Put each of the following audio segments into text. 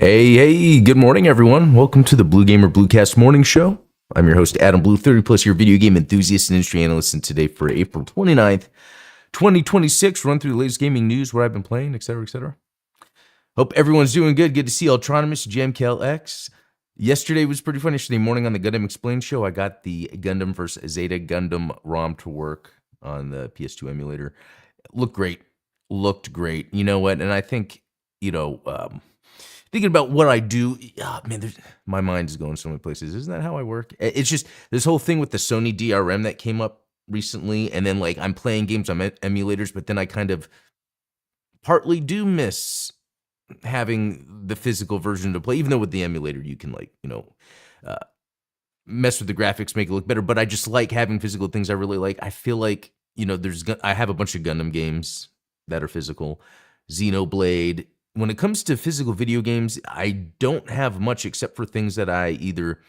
Hey, good morning, everyone. Welcome to the Blue Gamer Bluecast Morning Show. I'm your host, Adam Blue, 30-plus year video game enthusiast and industry analyst, and today for April 29th, 2026, run through the latest gaming news, what I've been playing, etc., etc. Hope everyone's doing good. Good to see Ultronimus, JamCal X. Yesterday was pretty fun. Yesterday morning on the Gundam Explained show, I got the Gundam vs. Zeta Gundam ROM to work on the PS2 emulator. Looked great. You know what? And I think, thinking about what I do, my mind is going so many places. Isn't that how I work? It's just this whole thing with the Sony DRM that came up recently, and then like I'm playing games on emulators, but then I kind of partly do miss having the physical version to play, even though with the emulator you can mess with the graphics, make it look better. But I just like having physical things I really like. I feel like, I have a bunch of Gundam games that are physical, Xenoblade. When it comes to physical video games, I don't have much except for things that I either,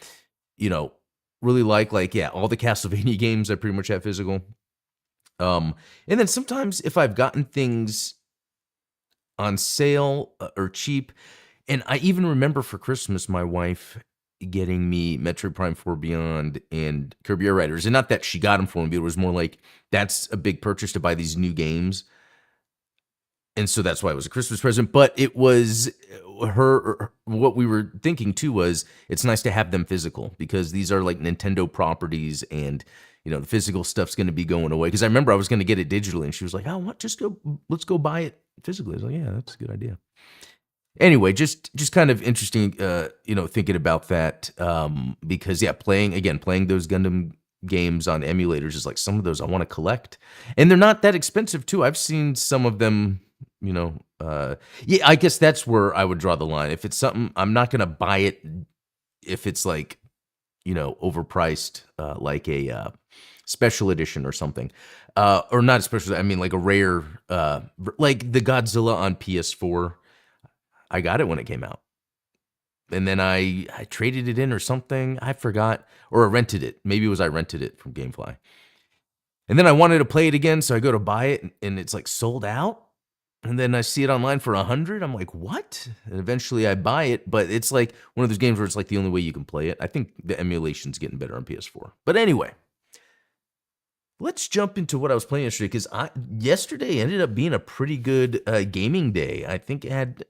really like, all the Castlevania games I pretty much have physical. And then sometimes if I've gotten things on sale or cheap, and I even remember for Christmas, my wife getting me Metroid Prime 4 Beyond and Kirby Air Riders. And not that she got them for me, but it was more like, that's a big purchase to buy these new games. And so that's why it was a Christmas present. But it was what we were thinking too was, it's nice to have them physical, because these are like Nintendo properties, and the physical stuff's going to be going away. Because I remember I was going to get it digitally, and she was like, "Oh, what? Let's go buy it physically." I was like, "Yeah, that's a good idea." Anyway, just kind of interesting, thinking about that, because playing those Gundam games on emulators is like, some of those I want to collect, and they're not that expensive too. I've seen some of them, I guess that's where I would draw the line. If it's something, I'm not going to buy it if it's like, overpriced, like a special edition or something, or not a special. I mean, like a rare, like the Godzilla on PS4. I got it when it came out, and then I traded it in or something. I forgot, or I rented it. Maybe it was I rented it from GameFly, and then I wanted to play it again, so I go to buy it, and it's like sold out. And then I see it online for $100. I'm like, what? And eventually I buy it, but it's like one of those games where it's like the only way you can play it. I think the emulation's getting better on PS4. But anyway, let's jump into what I was playing yesterday, because yesterday ended up being a pretty good gaming day. I think it had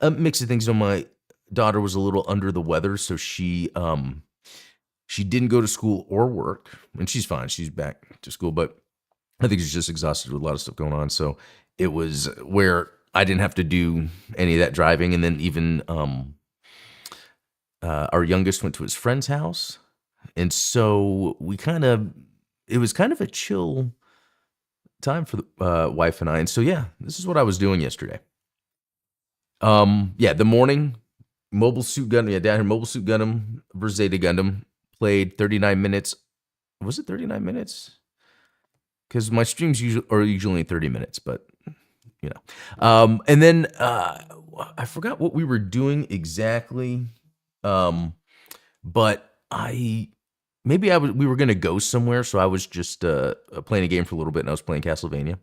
a mix of things. My daughter was a little under the weather, so she didn't go to school or work, and she's fine. She's back to school, but I think she's just exhausted with a lot of stuff going on. So it was where I didn't have to do any of that driving. And then even our youngest went to his friend's house. And so it was kind of a chill time for the wife and I. And so, this is what I was doing yesterday. The morning, Mobile Suit Gundam, down here, Mobile Suit Gundam vs. Zeta Gundam, played 39 minutes. Was it 39 minutes? Because my streams are usually 30 minutes, but and then I forgot what we were doing exactly, but we were gonna go somewhere, so I was just playing a game for a little bit, and I was playing Castlevania,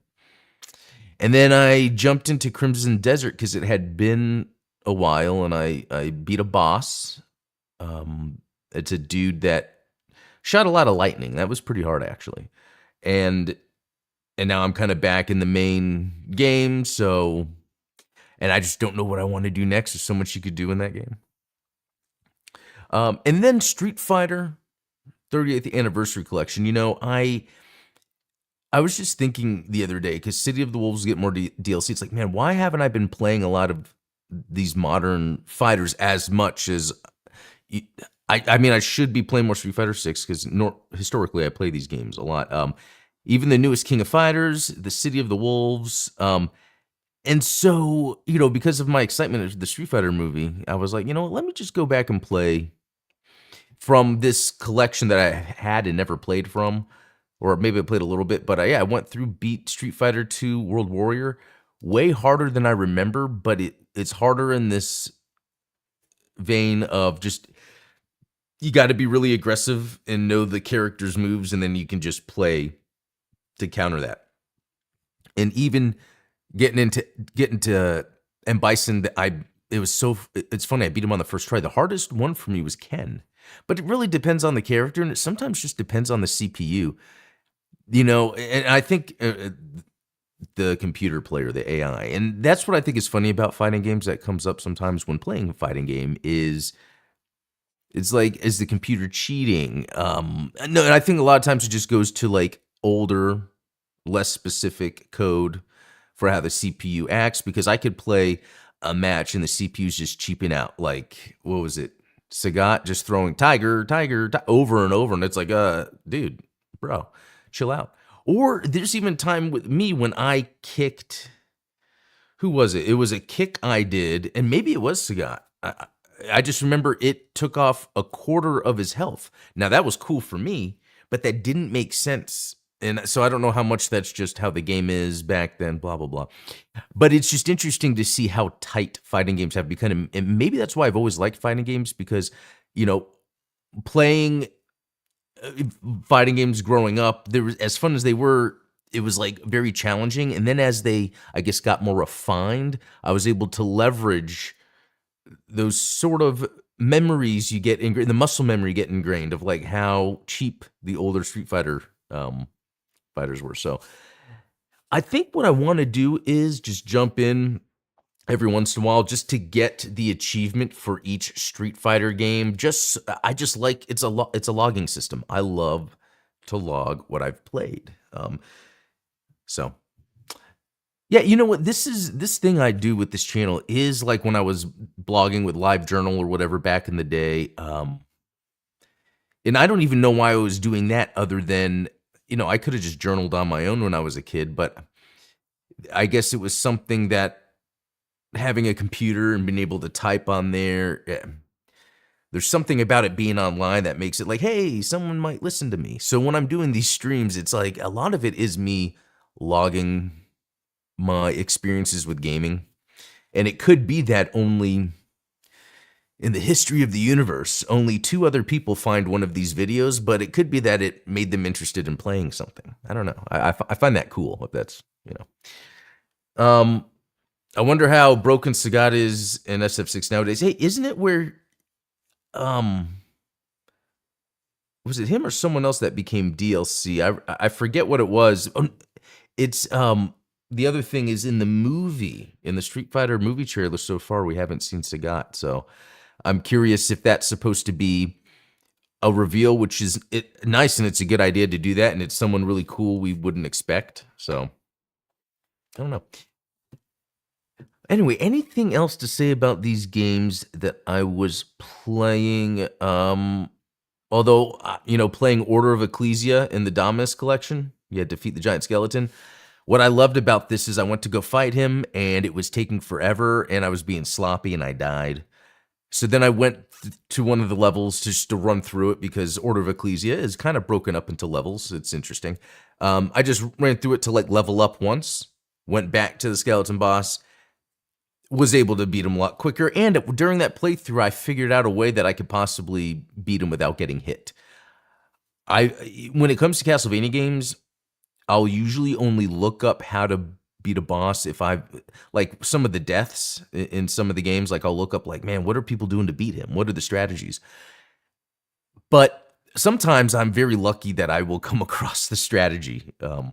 and then I jumped into Crimson Desert because it had been a while, and I beat a boss. It's a dude that shot a lot of lightning. That was pretty hard, actually. And now I'm kind of back in the main game, and I just don't know what I want to do next. There's so much you could do in that game. And then Street Fighter 30th Anniversary Collection. I was just thinking the other day, because City of the Wolves get more DLC. It's like, man, why haven't I been playing a lot of these modern fighters as much as... I should be playing more Street Fighter 6, because historically I play these games a lot. Even the newest King of Fighters, the City of the Wolves. And so, because of my excitement of the Street Fighter movie, I was like, let me just go back and play from this collection that I had and never played from. Or maybe I played a little bit, but I went through, beat Street Fighter 2 World Warrior. Way harder than I remember, but it's harder in this vein of just... you got to be really aggressive and know the character's moves, and then you can just play to counter that. And even getting into M. Bison, that I it was so it's funny, I beat him on the first try. The hardest one for me was Ken, but it really depends on the character, and it sometimes just depends on the CPU, and I think, the computer player, the AI, and that's what I think is funny about fighting games that comes up sometimes when playing a fighting game is it's like, is the computer cheating? No, and I think a lot of times it just goes to, like, older, less specific code for how the CPU acts, because I could play a match and the CPU's just cheaping out. Like, what was it? Sagat just throwing tiger, tiger, over and over, and it's like, dude, bro, chill out. Or there's even time with me when I kicked, who was it? It was a kick I did, and maybe it was Sagat. I just remember it took off a quarter of his health. Now that was cool for me, but that didn't make sense. And so I don't know how much that's just how the game is back then, blah, blah, blah. But it's just interesting to see how tight fighting games have become. And maybe that's why I've always liked fighting games, because, playing fighting games growing up, there was, as fun as they were, it was like very challenging. And then as they, I guess, got more refined, I was able to leverage those sort of memories you get ingrained, the muscle memory get ingrained of like how cheap the older Street Fighter fighters were. So I think what I want to do is just jump in every once in a while just to get the achievement for each Street Fighter game. I just like, it's a logging system. I love to log what I've played. So yeah, you know what? This thing I do with this channel is like when I was blogging with LiveJournal or whatever back in the day. And I don't even know why I was doing that, other than, I could have just journaled on my own when I was a kid, but I guess it was something that having a computer and being able to type on there, there's something about it being online that makes it like, hey, someone might listen to me. So when I'm doing these streams, it's like a lot of it is me logging my experiences with gaming. And it could be that only in the history of the universe, only 2 other people find one of these videos, but it could be that it made them interested in playing something. I don't know. I find that cool, if that's, I wonder how broken Sagat is in SF6 nowadays. Hey, isn't it where, was it him or someone else that became DLC? I forget what it was. It's, the other thing is in the Street Fighter movie trailer so far, we haven't seen Sagat. So I'm curious if that's supposed to be a reveal, which is nice, and it's a good idea to do that, and it's someone really cool we wouldn't expect. So I don't know. Anyway, anything else to say about these games that I was playing? Although, playing Order of Ecclesia in the Dominus collection, you had to defeat the giant skeleton. What I loved about this is I went to go fight him, and it was taking forever, and I was being sloppy, and I died. So then I went to one of the levels just to run through it, because Order of Ecclesia is kind of broken up into levels. It's interesting. I just ran through it to like level up once, went back to the skeleton boss, was able to beat him a lot quicker, and during that playthrough, I figured out a way that I could possibly beat him without getting hit. When it comes to Castlevania games, I'll usually only look up how to beat a boss if like some of the deaths in some of the games, like I'll look up like, man, what are people doing to beat him? What are the strategies? But sometimes I'm very lucky that I will come across the strategy. And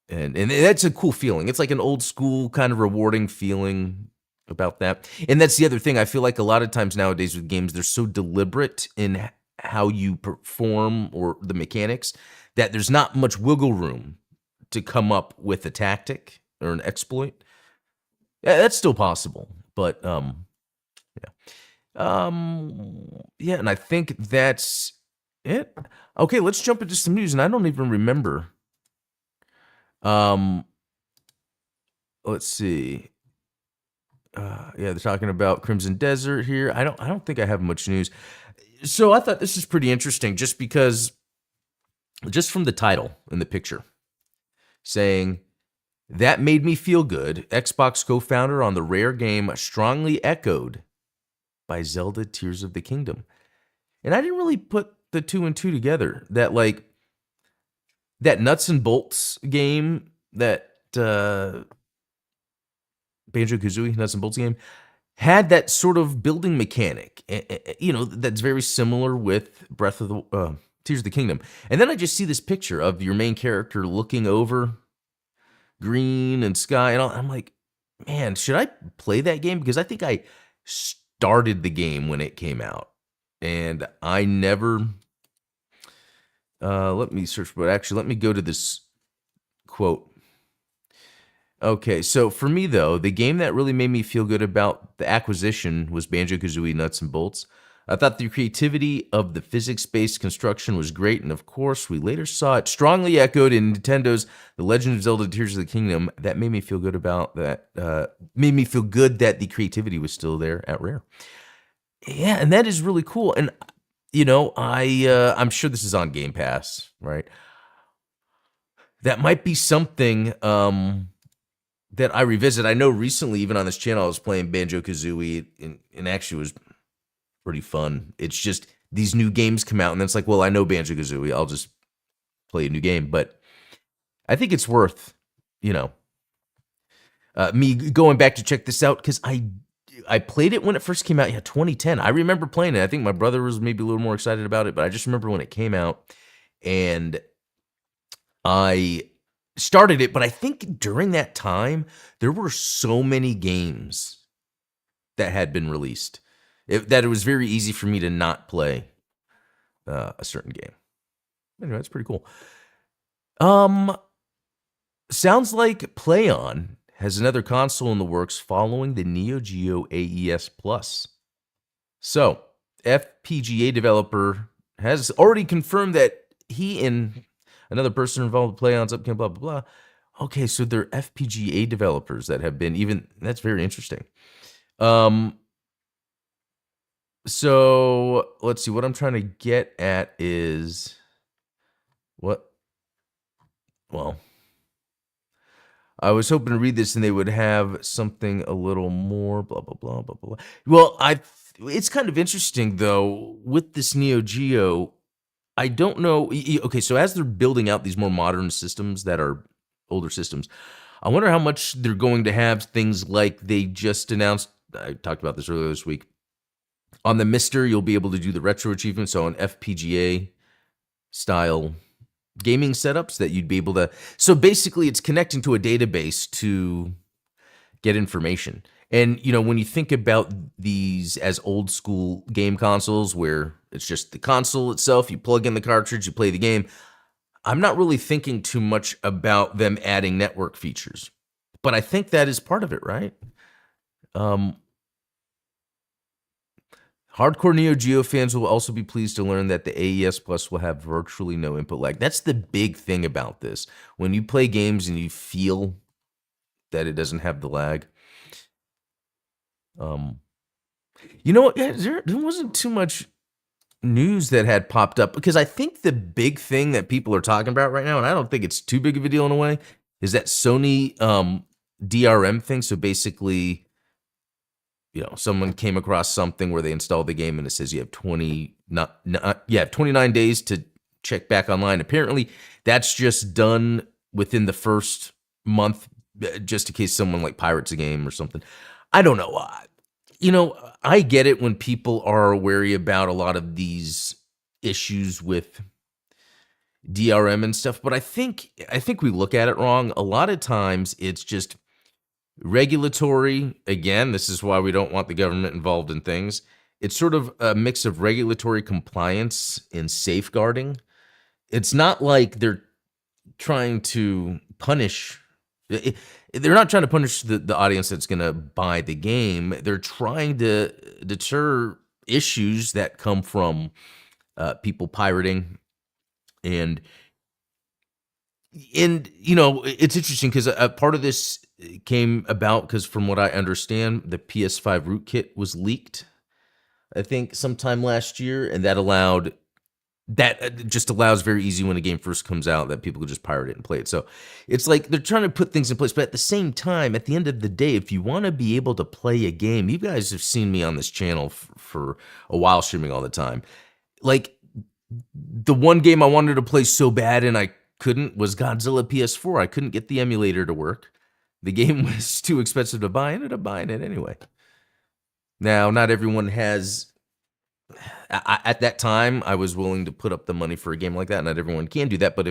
that's a cool feeling. It's like an old school kind of rewarding feeling about that. And that's the other thing. I feel like a lot of times nowadays with games, they're so deliberate in how you perform or the mechanics that there's not much wiggle room to come up with a tactic or an exploit. Yeah, that's still possible, but yeah, and I think that's it. Okay, let's jump into some news, and I don't even remember. Let's see. Yeah, they're talking about Crimson Desert here. I don't think I have much news. So I thought this is pretty interesting, just because, just from the title and the picture, saying, "That made me feel good." Xbox co-founder on the rare game strongly echoed by Zelda Tears of the Kingdom. And I didn't really put the 2 and 2 together. That like that nuts and bolts game, that Banjo-Kazooie nuts and bolts game, had that sort of building mechanic, that's very similar with Tears of the Kingdom. And then I just see this picture of your main character looking over green and sky, and I'm like, man, should I play that game? Because I think I started the game when it came out, and I never. Let me search, but actually, let me go to this quote. Okay, so for me though, the game that really made me feel good about the acquisition was Banjo-Kazooie Nuts and Bolts. I thought the creativity of the physics-based construction was great, and of course, we later saw it strongly echoed in Nintendo's The Legend of Zelda: Tears of the Kingdom. That made me feel good about that. Made me feel good that the creativity was still there at Rare. Yeah, and that is really cool. And I'm sure this is on Game Pass, right? That might be something that I revisit. I know recently, even on this channel, I was playing Banjo-Kazooie, and actually was pretty fun. It's just these new games come out, and then it's like, well, I know Banjo-Kazooie, I'll just play a new game. But I think it's worth, me going back to check this out, because I played it when it first came out. Yeah, 2010. I remember playing it. I think my brother was maybe a little more excited about it, but I just remember when it came out, and I started it. But I think during that time, there were so many games that had been released that it was very easy for me to not play a certain game. Anyway, that's pretty cool. Sounds like PlayOn has another console in the works following the Neo Geo AES Plus. So, FPGA developer has already confirmed that he and another person involved with PlayOn's upcoming blah, blah, blah. Okay, so they're FPGA developers that have been that's very interesting. So, let's see, what I'm trying to get at is, I was hoping to read this and they would have something a little more blah, blah, blah, blah, blah. Well, it's kind of interesting, though, with this Neo Geo. I don't know. Okay, so as they're building out these more modern systems that are older systems, I wonder how much they're going to have things like they just announced. I talked about this earlier this week. On the Mister, you'll be able to do the retro achievements, so on FPGA style gaming setups that you'd be able to. So basically, it's connecting to a database to get information. And, when you think about these as old school game consoles where it's just the console itself, you plug in the cartridge, you play the game, I'm not really thinking too much about them adding network features. But I think that is part of it, right? Hardcore Neo Geo fans will also be pleased to learn that the AES Plus will have virtually no input lag. That's the big thing about this. When you play games and you feel that it doesn't have the lag. There wasn't too much news that had popped up, because I think the big thing that people are talking about right now, and I don't think it's too big of a deal in a way, is that Sony DRM thing. So basically, someone came across something where they installed the game and it says you have 29 days to check back online. Apparently, that's just done within the first month, just in case someone like pirates a game or something. I don't know. I get it when people are wary about a lot of these issues with DRM and stuff, but I think we look at it wrong. A lot of times it's just regulatory. Again, this is why we don't want the government involved in things. It's sort of a mix of regulatory compliance and safeguarding. It's not like they're trying to punish. They're not trying to punish the audience that's going to buy the game. They're trying to deter issues that come from people pirating. And it's interesting because a part of this came about because, from what I understand, the PS5 rootkit was leaked, I think, sometime last year, and that just allows very easy when a game first comes out that people could just pirate it and play it. So it's like they're trying to put things in place, but at the same time, at the end of the day, if you want to be able to play a game, you guys have seen me on this channel for a while streaming all the time. Like, the one game I wanted to play so bad and I couldn't was Godzilla PS4. I couldn't get the emulator to work. The game was too expensive to buy. I ended up buying it anyway. Now, not everyone has. At that time, I was willing to put up the money for a game like that. Not everyone can do that, but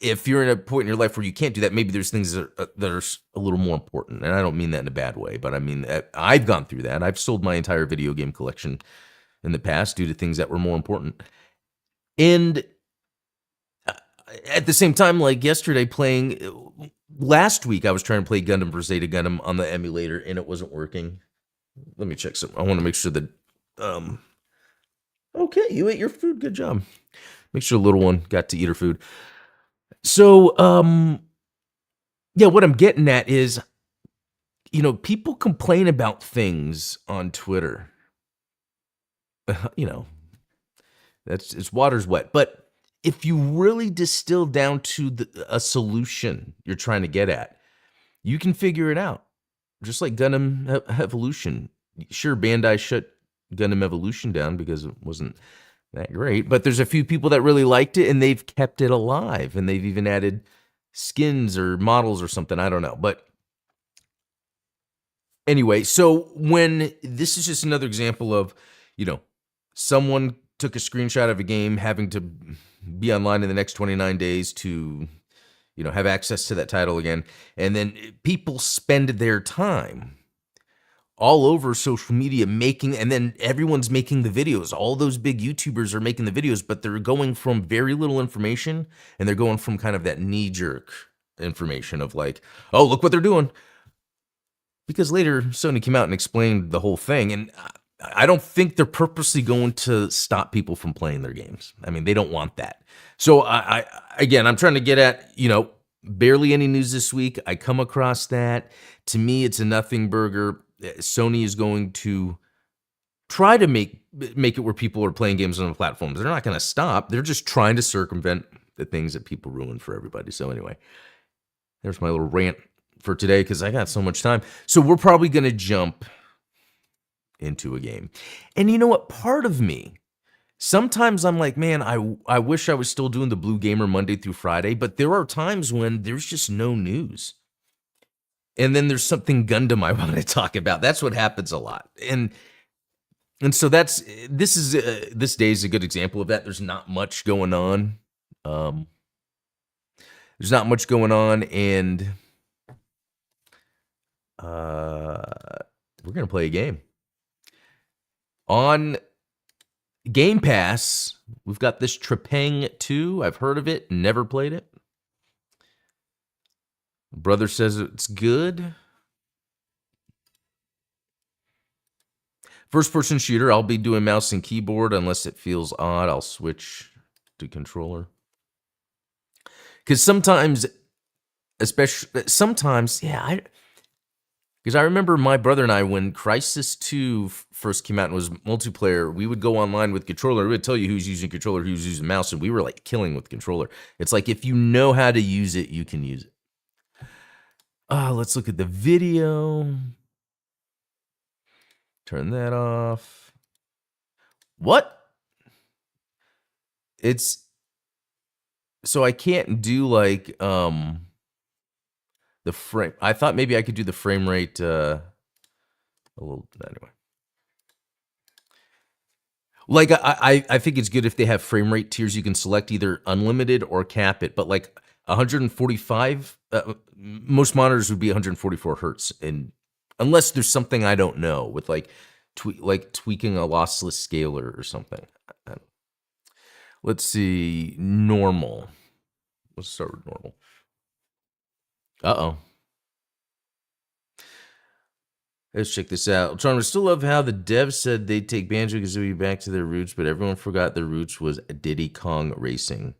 if you're in a point in your life where you can't do that, maybe there's things that are a little more important. And I don't mean that in a bad way, but I mean, I've gone through that. I've sold my entire video game collection in the past due to things that were more important. And at the same time, like yesterday last week, I was trying to play Gundam vs. Zeta Gundam on the emulator and it wasn't working. Let me check something. I want to make sure that, okay, you ate your food. Good job. Make sure the little one got to eat her food. So, yeah, what I'm getting at is, people complain about things on Twitter. It's water's wet. But if you really distill down to a solution you're trying to get at, you can figure it out. Just like Gundam Evolution. Sure, Bandai shut Gundam Evolution down because it wasn't that great, but there's a few people that really liked it and they've kept it alive and they've even added skins or models or something. I don't know. But anyway, so when this is just another example of, someone took a screenshot of a game having to be online in the next 29 days to, have access to that title again. And then people spend their time all over social media and then everyone's making the videos. All those big YouTubers are making the videos, but they're going from very little information and they're going from kind of that knee-jerk information of like, oh, look what they're doing. Because later Sony came out and explained the whole thing, and I don't think they're purposely going to stop people from playing their games. I mean, they don't want that. So I'm trying to get at, barely any news this week. I come across that. To me, it's a nothing burger. Sony is going to try to make it where people are playing games on the platforms. They're not going to stop. They're just trying to circumvent the things that people ruin for everybody. So anyway, there's my little rant for today because I got so much time. So we're probably going to jump into a game. And you know what? Part of me, sometimes I'm like, man, I wish I was still doing the Blue Gamer Monday through Friday, but there are times when there's just no news. And then there's something Gundam I want to talk about. That's what happens a lot. And so this day is a good example of that. There's not much going on. And we're going to play a game. On Game Pass, we've got this Trepang2. I've heard of it, never played it. Brother says it's good. First-person shooter. I'll be doing mouse and keyboard unless it feels odd. I'll switch to controller. Because sometimes, yeah, because I remember my brother and I, when Crysis 2 first came out and was multiplayer, we would go online with controller. It would tell you who's using controller, who's using mouse, and we were like killing with controller. It's like if you know how to use it, you can use it. Let's look at the video. Turn that off. What? So I can't do like the frame. I thought maybe I could do the frame rate a little anyway. Like I think it's good if they have frame rate tiers. You can select either unlimited or cap it, but like 145, most monitors would be 144 hertz, and unless there's something I don't know with like tweaking a lossless scaler or something. Let's see, normal. Let's start with normal. Uh-oh. Let's check this out. Tron, I still love how the devs said they'd take Banjo-Kazooie back to their roots, but everyone forgot their roots was Diddy Kong Racing.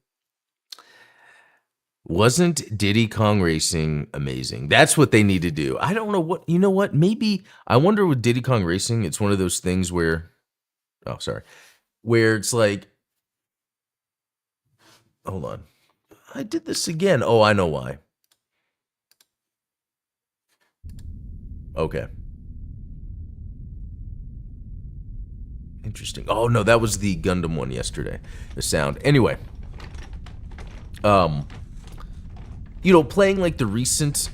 Wasn't Diddy Kong Racing amazing? That's what they need to do. I don't know what, you know what? Maybe, I wonder with Diddy Kong Racing, it's one of those things where, where it's like, hold on. I did this again. Oh, I know why. Okay. Interesting. Oh, no, that was the Gundam one yesterday. The sound. Anyway. You know, playing like the recent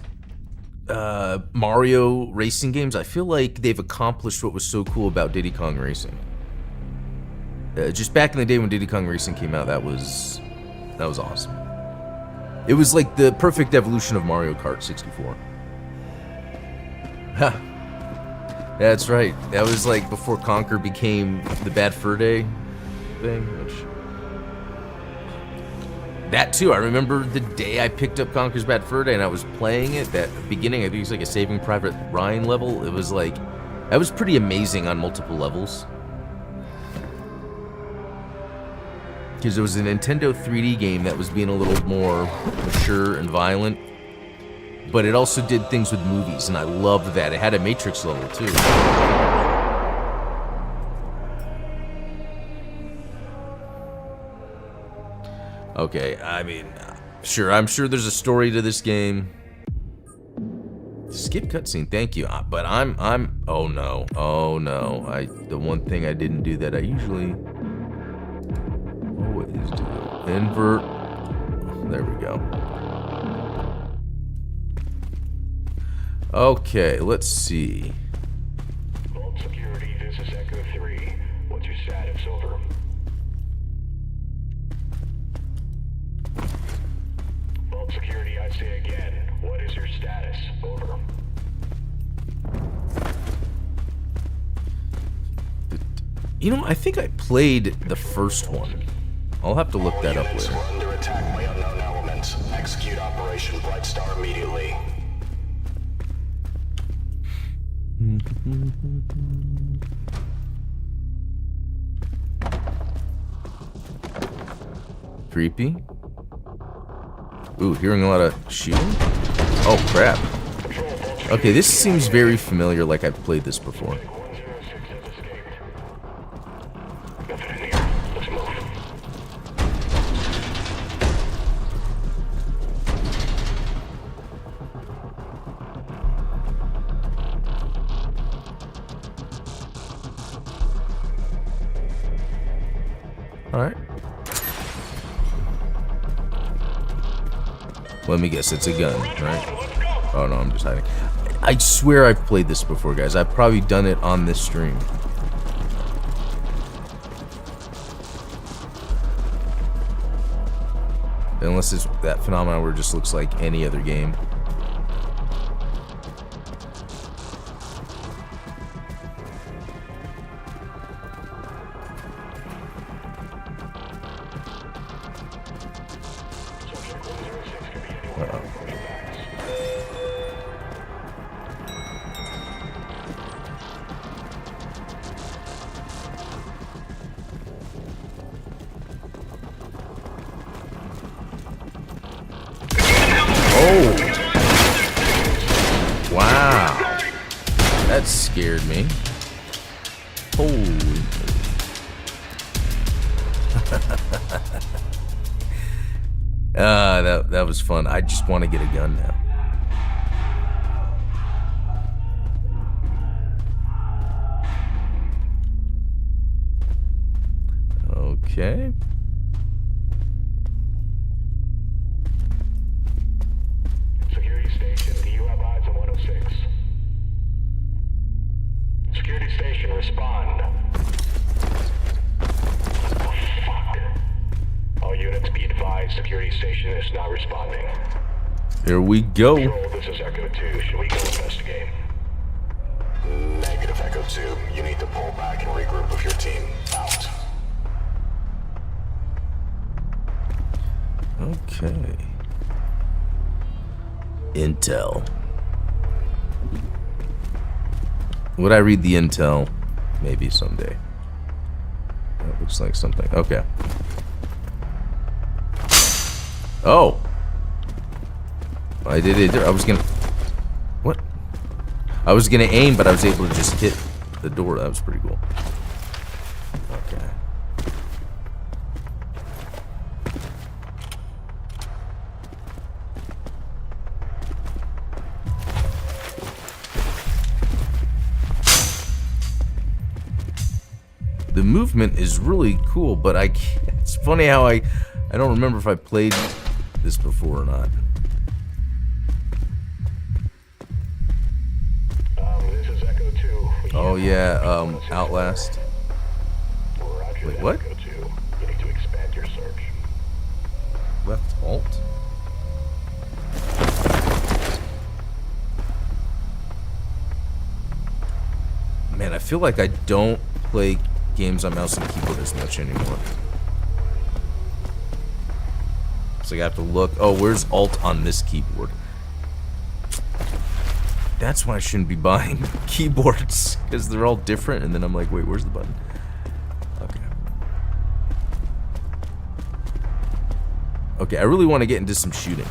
Mario racing games, I feel like they've accomplished what was so cool about Diddy Kong Racing. Just back in the day when Diddy Kong Racing came out, that was awesome. It was like the perfect evolution of Mario Kart 64. Ha! That's right. That was like before Conker became the Bad Fur Day thing. That too, I remember the day I picked up Conker's Bad Fur Day and I was playing it, that beginning, I think it was like a Saving Private Ryan level. It was like, that was pretty amazing on multiple levels. Because it was a Nintendo 3D game that was being a little more mature and violent. But it also did things with movies, and I loved that. It had a Matrix level too. Okay, I mean, sure, I'm sure there's a story to this game. Skip cutscene, thank you. But oh no, the one thing I didn't do that I usually always do. Invert. There we go. Okay, let's see. Vault security, this is Echo 3. What's your status? Over. Vault security, I say again. What is your status? Over. You know, I think I played the first one. I'll have to look that up later. We're under attack by unknown elements. Execute Operation Bright Star immediately. Creepy. Ooh, hearing a lot of shooting. Oh crap. Okay, this seems very familiar, like I've played this before. Alright. Let me guess, it's a gun, right? Oh no, I'm just hiding. I swear I've played this before, guys. I've probably done it on this stream. Unless it's that phenomenon where it just looks like any other game. Wow, that scared me. Holy. That was fun. I just want to get a gun now. Okay. Security station, do you have eyes on 106? Security station, respond. Oh, fuck. All units be advised, security station is not responding. Here we go. Control, this is Echo 2. Should we go investigate? Negative, Echo 2. You need to pull back and regroup with your team. Out. Okay. Intel. Would I read the intel? Maybe someday. That looks like something. Okay. Oh! I did it. I was gonna... What? I was gonna aim, but I was able to just hit the door. That was pretty cool. Okay. The movement is really cool, but it's funny how I don't remember if I played this before or not. Oh yeah, Outlast. Roger Wait, that, what? Go to. You need to expand your search. Left alt? Man, I feel like I don't play games on mouse and keyboard as much anymore. So I have to look. Oh, where's alt on this keyboard? That's why I shouldn't be buying keyboards, because they're all different, and then I'm like, wait, where's the button? Okay. Okay, I really want to get into some shooting.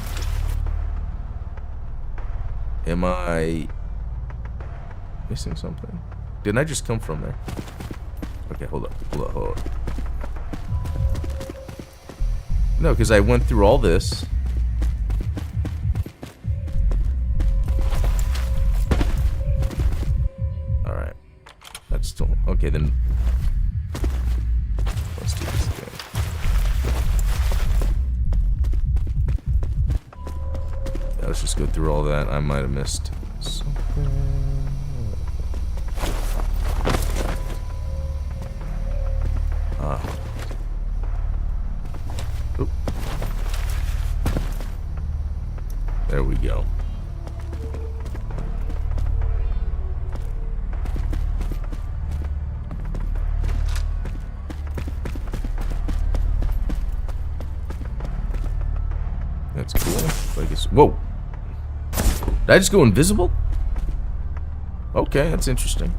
Am I missing something? Didn't I just come from there? Okay, hold up. No, because I went through all this. Alright. That's still... Okay, then... Let's do this again. Yeah, let's just go through all that. I might have missed something. There we go. That's cool. I guess. Whoa! Did I just go invisible? Okay, that's interesting.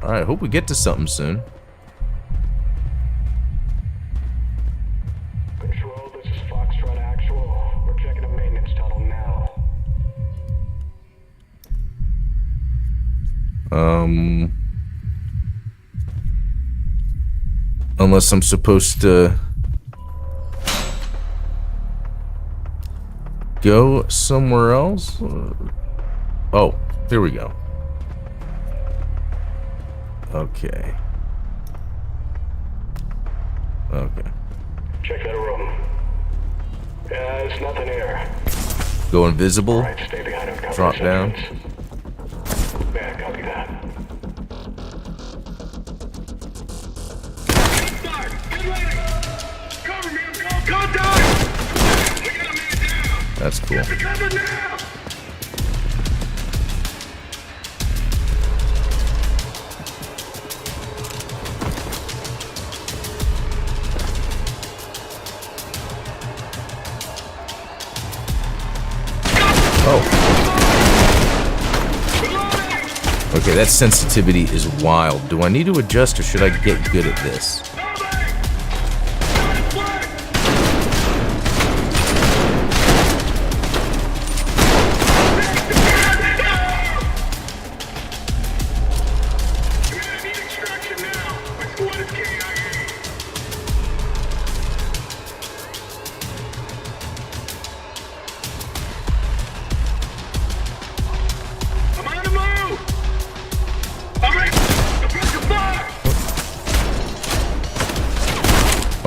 Alright, hope we get to something soon. Control, this is Foxtrot Actual. We're checking a maintenance tunnel now. Unless I'm supposed to go somewhere else. Oh, here we go. Okay. Okay. Check that room. There's nothing here. Go invisible. Alright, stay behind him. Drop down. Yeah, copy that. That's cool. Oh. Okay, that sensitivity is wild. Do I need to adjust or should I get good at this?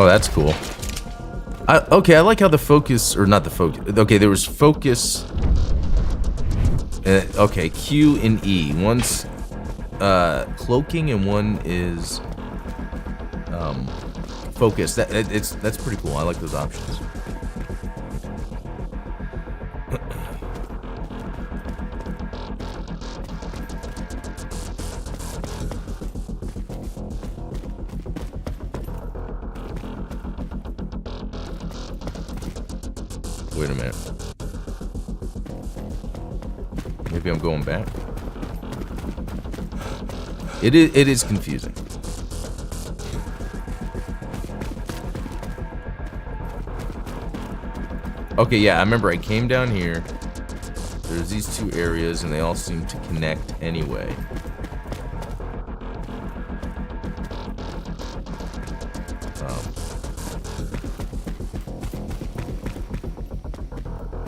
Oh, that's cool. Okay, I like how the focus, or not the focus. Okay, there was focus. Okay, Q and E. One's cloaking and one is focus. That's pretty cool. I like those options. Wait a minute. Maybe I'm going back. It is confusing. Okay, yeah, I remember I came down here. There's these two areas and they all seem to connect anyway.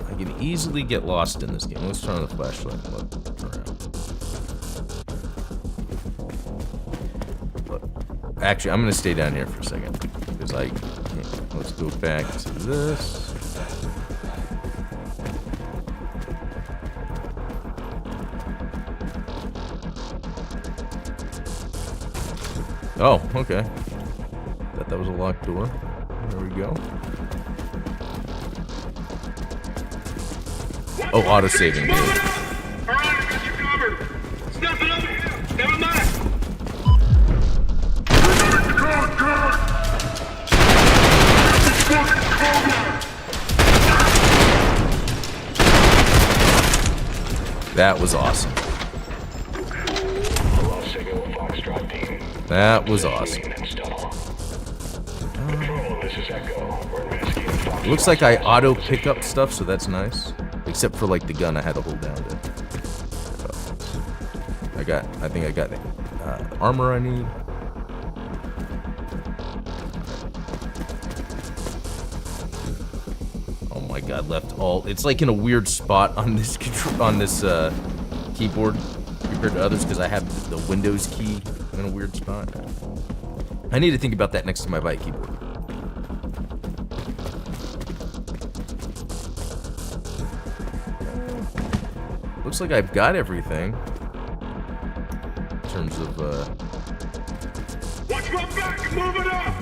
I can easily get lost in this game. Let's turn on the flashlight and look around. Actually, I'm gonna stay down here for a second because I can't. Let's go back to this. Oh, okay. Thought that was a locked door. There we go. Oh, auto saving. Good. Alright, I got you covered. Step it over here. Never mind. That was awesome. Hello, Signal Foxtrot team. That was awesome. Install. Control, this is Echo. We're investigating Foxtrot. Looks like I auto pick up stuff, so that's nice. Except for like the gun I had to hold down to. I think I got the armor I need. Oh my god, left alt. It's like in a weird spot on this keyboard compared to others because I have the Windows key in a weird spot. I need to think about that next to my bike keyboard. Looks like I've got everything in terms of Watch my back. Move it up.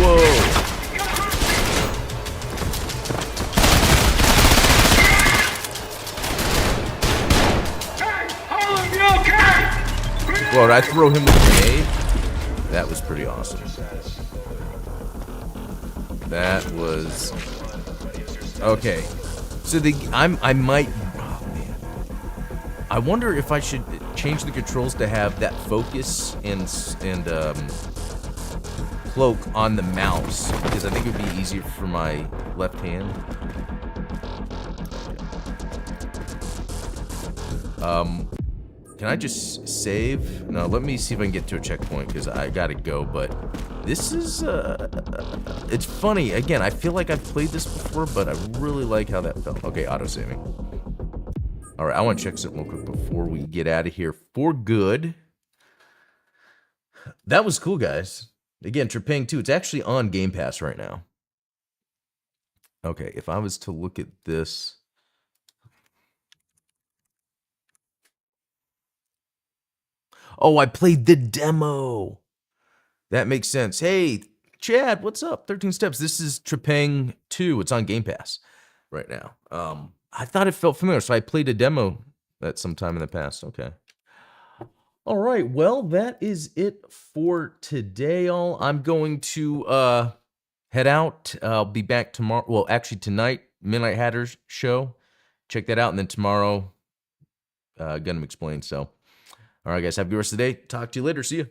whoa. Whoa, did I throw him with a grenade? That was pretty awesome. That was okay. So I might. Oh man. I wonder if I should change the controls to have that focus and cloak on the mouse because I think it would be easier for my left hand. Can I just save? No, let me see if I can get to a checkpoint because I gotta go, but this is, it's funny. Again, I feel like I've played this before, but I really like how that felt. Okay, auto-saving. All right, I want to check something real quick before we get out of here for good. That was cool, guys. Again, Trepang2, it's actually on Game Pass right now. Okay, if I was to look at this... Oh, I played the demo. That makes sense. Hey, Chad, what's up? 13 Steps. This is Trepang2. It's on Game Pass right now. I thought it felt familiar, so I played a demo at some time in the past. Okay. All right. Well, that is it for today, all. I'm going to head out. I'll be back tomorrow. Well, actually tonight, Midnight Hatters show. Check that out. And then tomorrow, Gundam Explained. So, all right, guys. Have a good rest of the day. Talk to you later. See you.